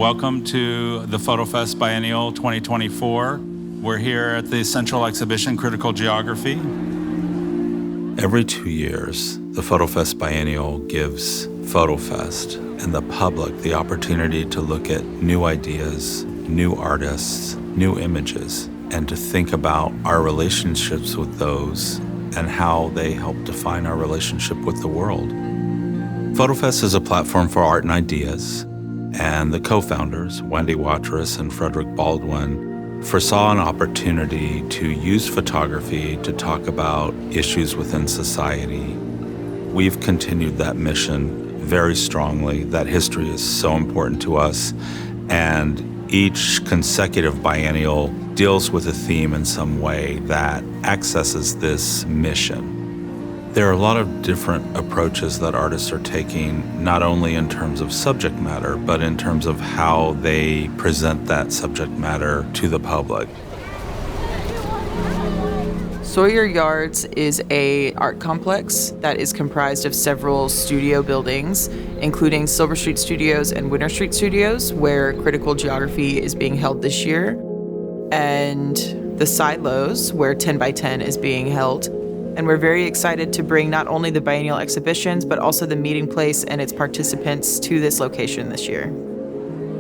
Welcome to the FotoFest Biennial 2024. We're here at the Central Exhibition Critical Geography. Every 2 years, the FotoFest Biennial gives FotoFest and the public the opportunity to look at new ideas, new artists, new images, and to think about our relationships with those and how they help define our relationship with the world. FotoFest is a platform for art and ideas, and the co-founders, Wendy Watrous and Frederick Baldwin, foresaw an opportunity to use photography to talk about issues within society. We've continued that mission very strongly. That history is so important to us, and each consecutive biennial deals with a theme in some way that accesses this mission. There are a lot of different approaches that artists are taking, not only in terms of subject matter, but in terms of how they present that subject matter to the public. Sawyer Yards is an art complex that is comprised of several studio buildings, including Silver Street Studios and Winter Street Studios, where Critical Geography is being held this year, and the Silos, where 10 by 10 is being held. And we're very excited to bring not only the biennial exhibitions, but also the meeting place and its participants to this location this year.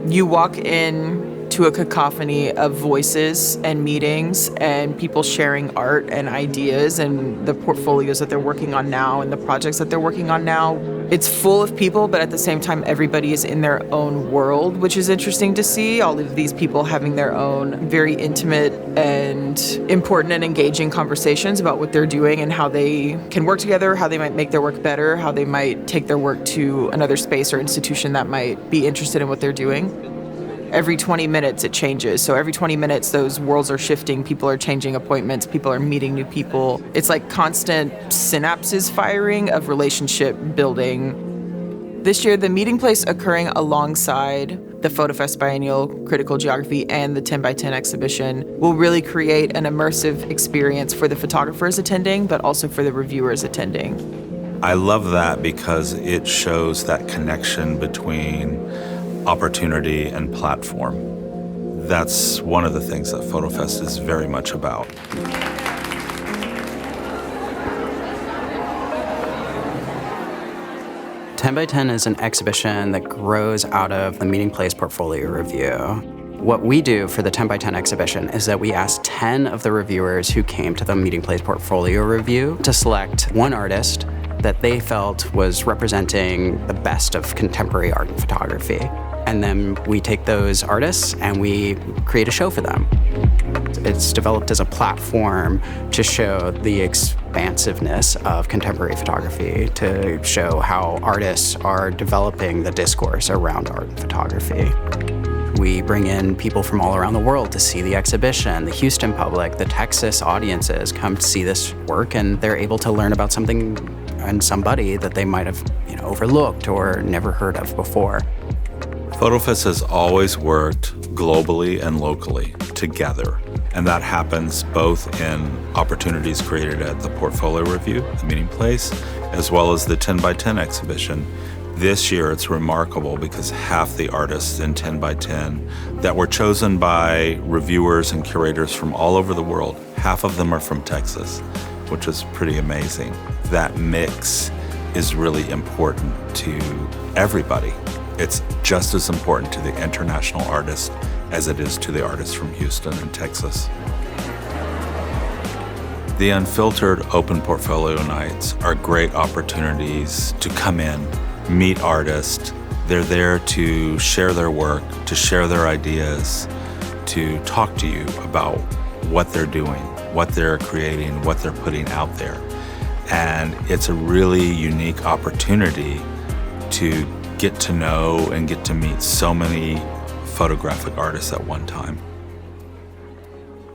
You walk in to a cacophony of voices and meetings and people sharing art and ideas and the portfolios that they're working on now and the projects that they're working on now. It's full of people, but at the same time, everybody is in their own world, which is interesting to see. All of these people having their own very intimate and important and engaging conversations about what they're doing and how they can work together, how they might make their work better, how they might take their work to another space or institution that might be interested in what they're doing. Every 20 minutes it changes. So every 20 minutes those worlds are shifting, people are changing appointments, people are meeting new people. It's like constant synapses firing of relationship building. This year the meeting place occurring alongside the FotoFest Biennial Critical Geography and the 10 by 10 exhibition will really create an immersive experience for the photographers attending, but also for the reviewers attending. I love that because it shows that connection between opportunity and platform. That's one of the things that FotoFest is very much about. Ten by 10 is an exhibition that grows out of the Meeting Place Portfolio Review. What we do for the 10 by 10 exhibition is that we ask 10 of the reviewers who came to the Meeting Place Portfolio Review to select one artist that they felt was representing the best of contemporary art and photography. And then we take those artists and we create a show for them. It's developed as a platform to show the expansiveness of contemporary photography, to show how artists are developing the discourse around art and photography. We bring in people from all around the world to see the exhibition. The Houston public, the Texas audiences come to see this work, and they're able to learn about something and somebody that they might have overlooked or never heard of before. FotoFest has always worked globally and locally together, and that happens both in opportunities created at the Portfolio Review, the meeting place, as well as the 10 by 10 exhibition. This year it's remarkable because half the artists in 10 by 10 that were chosen by reviewers and curators from all over the world, half of them are from Texas, which is pretty amazing. That mix is really important to everybody. It's just as important to the international artist as it is to the artists from Houston and Texas. The unfiltered open portfolio nights are great opportunities to come in, meet artists. They're there to share their work, to share their ideas, to talk to you about what they're doing, what they're creating, what they're putting out there. And it's a really unique opportunity to get to know and get to meet so many photographic artists at one time.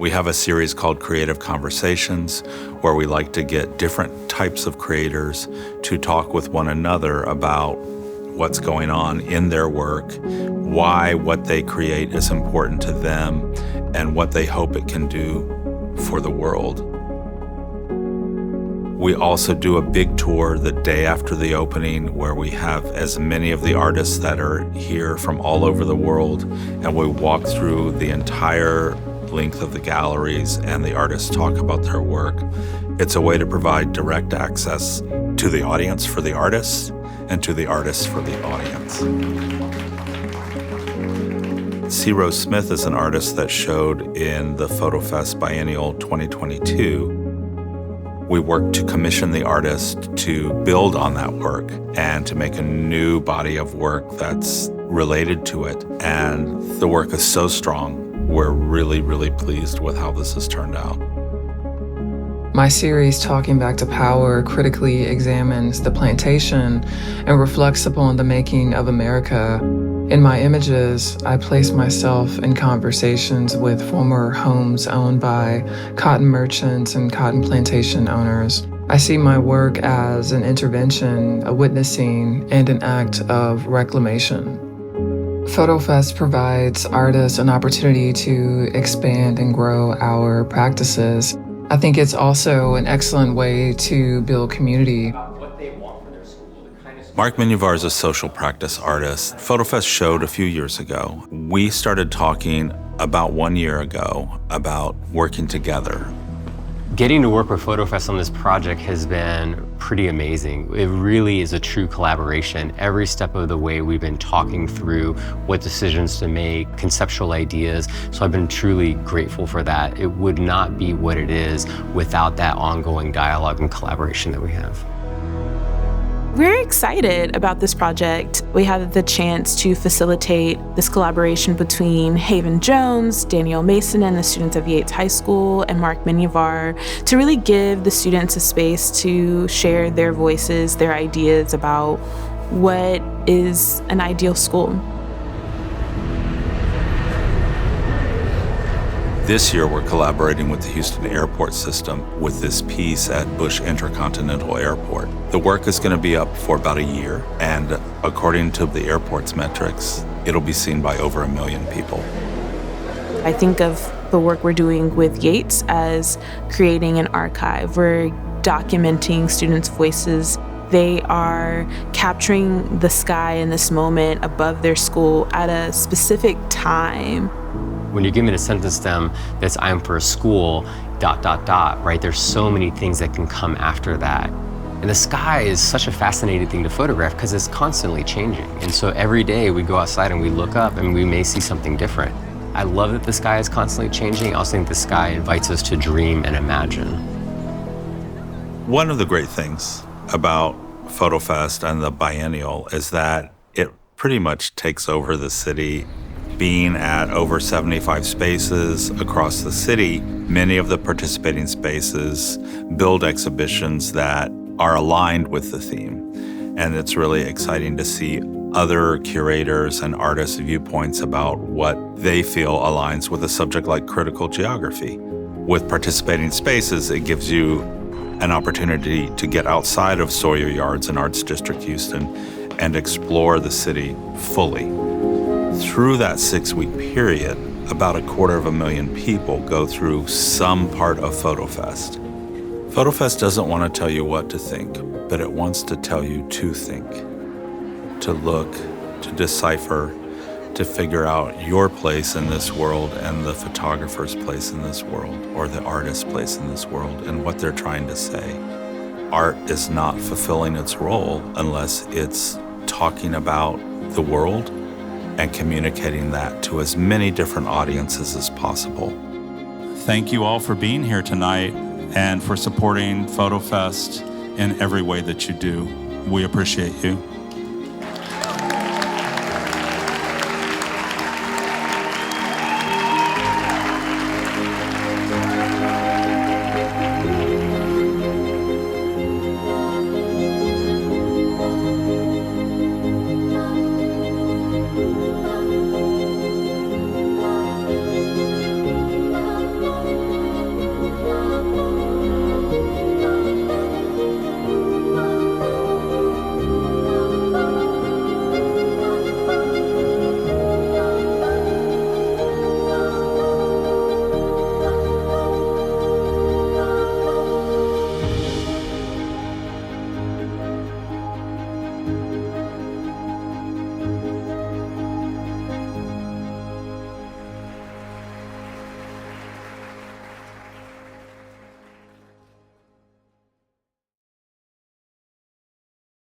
We have a series called Creative Conversations, where we like to get different types of creators to talk with one another about what's going on in their work, why what they create is important to them, and what they hope it can do for the world. We also do a big tour the day after the opening where we have as many of the artists that are here from all over the world, and we walk through the entire length of the galleries and the artists talk about their work. It's a way to provide direct access to the audience for the artists and to the artists for the audience. C. Rose Smith is an artist that showed in the FotoFest Biennial 2022. We worked to commission the artist to build on that work and to make a new body of work that's related to it. And the work is so strong. We're really, really pleased with how this has turned out. My series, Talking Back to Power, critically examines the plantation and reflects upon the making of America. In my images, I place myself in conversations with former homes owned by cotton merchants and cotton plantation owners. I see my work as an intervention, a witnessing, and an act of reclamation. FotoFest provides artists an opportunity to expand and grow our practices. I think it's also an excellent way to build community. Mark Minivar is a social practice artist. FotoFest showed a few years ago. We started talking about 1 year ago about working together. Getting to work with FotoFest on this project has been pretty amazing. It really is a true collaboration. Every step of the way we've been talking through what decisions to make, conceptual ideas. So I've been truly grateful for that. It would not be what it is without that ongoing dialogue and collaboration that we have. We're excited about this project. We had the chance to facilitate this collaboration between Haven Jones, Danielle Mason, and the students of Yates High School, and Mark Minivar, to really give the students a space to share their voices, their ideas about what is an ideal school. This year, we're collaborating with the Houston Airport System with this piece at Bush Intercontinental Airport. The work is going to be up for about a year, and according to the airport's metrics, it'll be seen by over 1 million people. I think of the work we're doing with Yates as creating an archive. We're documenting students' voices. They are capturing the sky in this moment above their school at a specific time. When you're given a sentence stem that's I'm for a school, ... right? There's so many things that can come after that. And the sky is such a fascinating thing to photograph because it's constantly changing. And so every day we go outside and we look up and we may see something different. I love that the sky is constantly changing. I also think the sky invites us to dream and imagine. One of the great things about FotoFest and the Biennial is that it pretty much takes over the city. Being at over 75 spaces across the city, many of the participating spaces build exhibitions that are aligned with the theme. And it's really exciting to see other curators and artists' viewpoints about what they feel aligns with a subject like critical geography. With participating spaces, it gives you an opportunity to get outside of Sawyer Yards in Arts District Houston and explore the city fully. Through that 6-week period, about 250,000 people go through some part of FotoFest. FotoFest doesn't want to tell you what to think, but it wants to tell you to think, to look, to decipher, to figure out your place in this world and the photographer's place in this world, or the artist's place in this world, and what they're trying to say. Art is not fulfilling its role unless it's talking about the world and communicating that to as many different audiences as possible. Thank you all for being here tonight and for supporting FotoFest in every way that you do. We appreciate you.